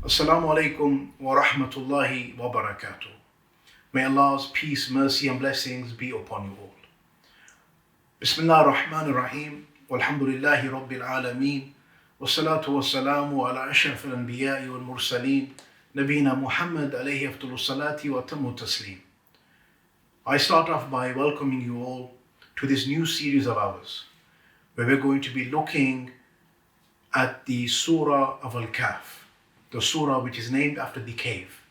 Assalamu alaikum wa rahmatullahi wa barakatuh. May Allah's peace, mercy and blessings be upon you all. Bismillah ar-Rahman ar-Rahim. Walhamdulillahi Rabbil Alameen. Wassalatu wassalamu ala ashraf al-anbiya'i wal mursaleen. Nabina Muhammad alayhi afdalu salati wa tammu taslim. I start off by welcoming you all to this new series of ours, where we're going to be looking at the Surah of al-Kahf, the surah which is named after the cave.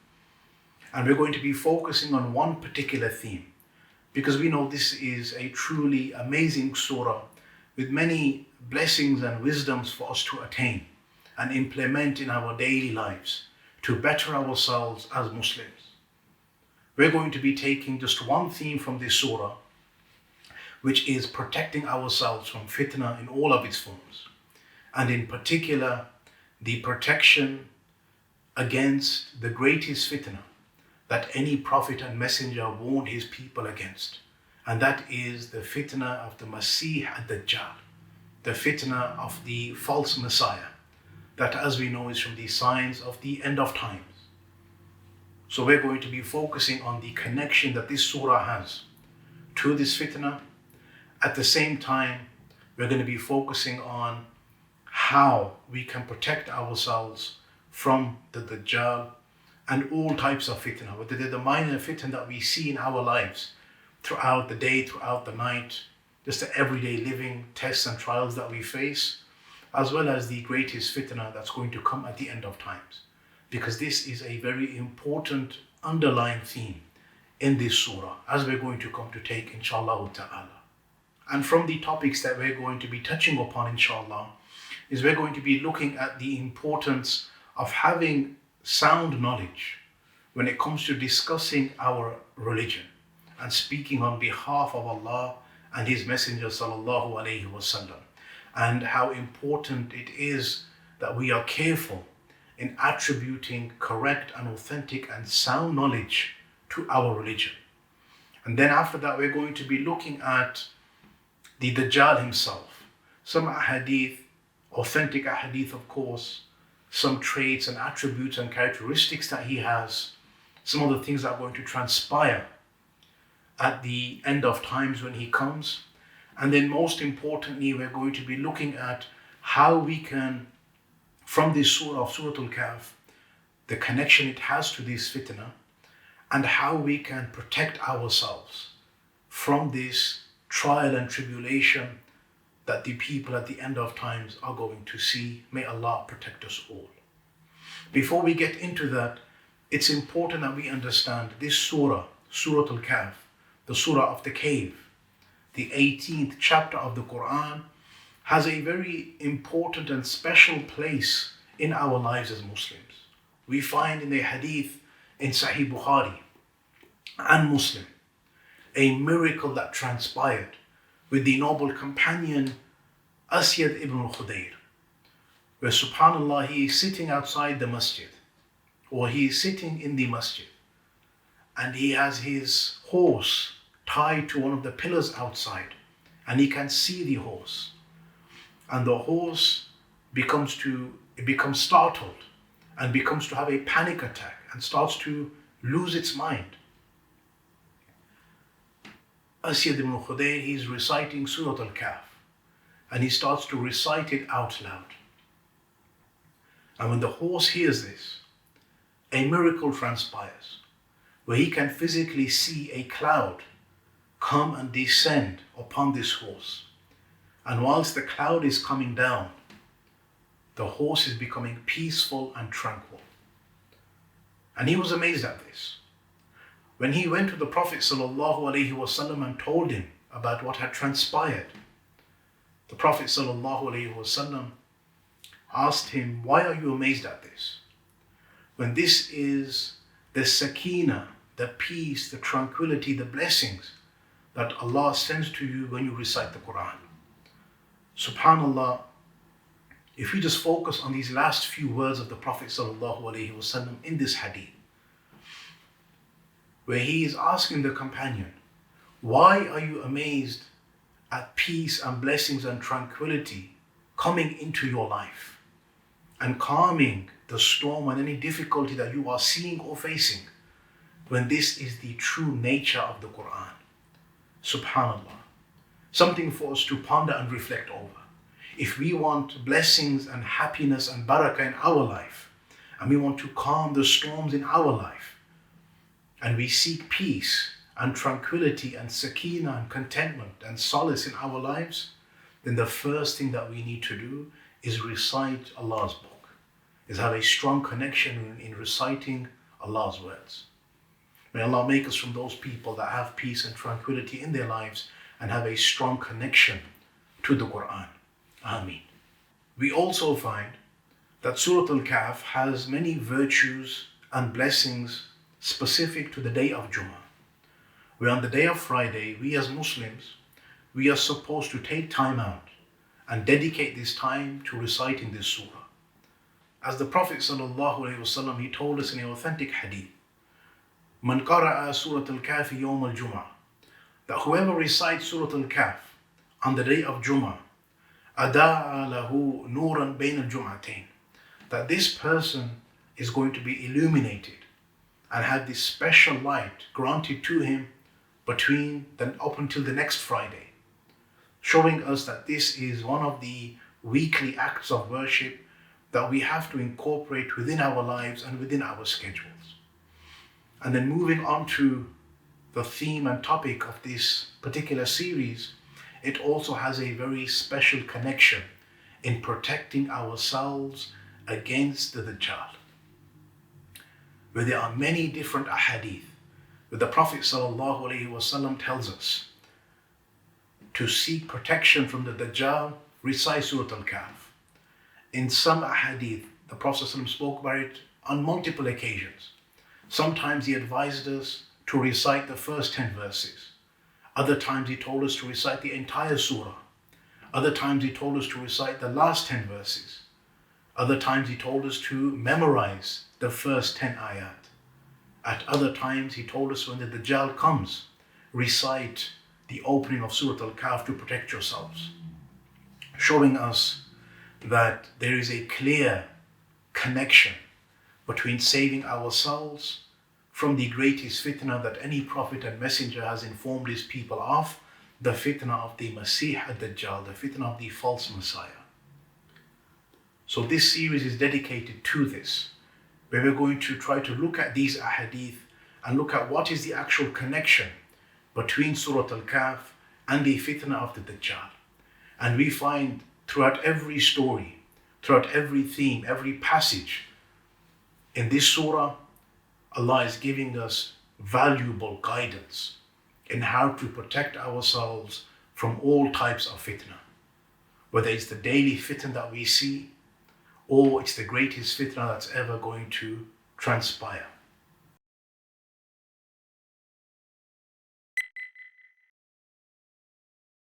And we're going to be focusing on one particular theme, because we know this is a truly amazing surah with many blessings and wisdoms for us to attain and implement in our daily lives to better ourselves as Muslims. We're going to be taking just one theme from this surah, which is protecting ourselves from fitna in all of its forms, and in particular the protection against the greatest fitna that any prophet and messenger warned his people against, and that is the fitna of the Masih al-Dajjal, the fitna of the false Messiah, that, as we know, is from the signs of the end of times. So we're going to be focusing on the connection that this surah has to this fitna. At the same time, we're going to be focusing on how we can protect ourselves from the Dajjal and all types of fitna, whether they're the minor fitna that we see in our lives throughout the day, throughout the night, just the everyday living tests and trials that we face, as well as the greatest fitna that's going to come at the end of times. Because this is a very important underlying theme in this surah, as we're going to come to take, inshallah ta'ala. And from the topics that we're going to be touching upon, inshallah, is we're going to be looking at the importance of having sound knowledge when it comes to discussing our religion and speaking on behalf of Allah and His Messenger sallallahu alaihi wasallam, and how important it is that we are careful in attributing correct and authentic and sound knowledge to our religion. And then after that, we're going to be looking at the Dajjal himself, some ahadith, authentic ahadith of course, some traits and attributes and characteristics that he has, some of the things that are going to transpire at the end of times when he comes. And then most importantly, we're going to be looking at how we can, from this surah of Surah Kahf, the connection it has to this fitna, and how we can protect ourselves from this trial and tribulation that the people at the end of times are going to see. May Allah protect us all. Before we get into that, it's important that we understand this surah, Surah Kahf, the surah of the cave, the 18th chapter of the Qur'an, has a very important and special place in our lives as Muslims. We find in the hadith in Sahih Bukhari and Muslim a miracle that transpired with the noble companion Asyad ibn al-Khudayr, where subhanallah he is sitting outside the masjid, or he is sitting in the masjid, and he has his horse tied to one of the pillars outside, and he can see the horse, and the horse becomes startled and becomes to have a panic attack and starts to lose its mind. Asyad ibn al-Khudayr, he's reciting Surah al-Kahf, and he starts to recite it out loud. And when the horse hears this, a miracle transpires, where he can physically see a cloud come and descend upon this horse. And whilst the cloud is coming down, the horse is becoming peaceful and tranquil. And he was amazed at this. When he went to the Prophet ﷺ and told him about what had transpired, the Prophet ﷺ asked him, "Why are you amazed at this? When this is the sakina, the peace, the tranquility, the blessings that Allah sends to you when you recite the Qur'an." Subhanallah, if we just focus on these last few words of the Prophet ﷺ in this hadith, where he is asking the companion, "Why are you amazed at peace and blessings and tranquility coming into your life and calming the storm and any difficulty that you are seeing or facing, when this is the true nature of the Qur'an. Subhanallah. Something for us to ponder and reflect over. If we want blessings and happiness and barakah in our life, and we want to calm the storms in our life, and we seek peace and tranquility and sakina and contentment and solace in our lives, then the first thing that we need to do is recite Allah's book, is have a strong connection in reciting Allah's words. May Allah make us from those people that have peace and tranquility in their lives and have a strong connection to the Qur'an. Ameen. We also find that Surah Al-Kahf has many virtues and blessings specific to the day of Jummah. Where on the day of Friday, we as Muslims, we are supposed to take time out and dedicate this time to reciting this surah. As the Prophet ﷺ, he told us in an authentic hadith, Man qara'a Surah Al-Kahf yawm al-Jum'ah, that whoever recites Surah Al-Kahf on the day of Jummah, Ada'a lahu nuran bayn al-Jum'atain, that this person is going to be illuminated and have this special light granted to him up until the next Friday, showing us that this is one of the weekly acts of worship that we have to incorporate within our lives and within our schedules. And then moving on to the theme and topic of this particular series, it also has a very special connection in protecting ourselves against the Dajjal. Where there are many different ahadith, where the Prophet ﷺ tells us to seek protection from the Dajjal, recite Surah Al-Kahf. In some ahadith, the Prophet ﷺ spoke about it on multiple occasions. Sometimes he advised us to recite the first 10 verses. Other times he told us to recite the entire surah. Other times he told us to recite the last 10 verses. Other times he told us to memorize the first 10 ayat. At other times he told us when the Dajjal comes, recite the opening of Surah Al-Kahf to protect yourselves. Showing us that there is a clear connection between saving ourselves from the greatest fitna that any prophet and messenger has informed his people of, the fitna of the Masih ad-Dajjal, the fitna of the false Messiah. So this series is dedicated to this, where we're going to try to look at these ahadith and look at what is the actual connection between Surah Al-Kahf and the fitna of the Dajjal. And we find throughout every story, throughout every theme, every passage in this surah, Allah is giving us valuable guidance in how to protect ourselves from all types of fitna. Whether it's the daily fitna that we see, or it's the greatest fitna that's ever going to transpire.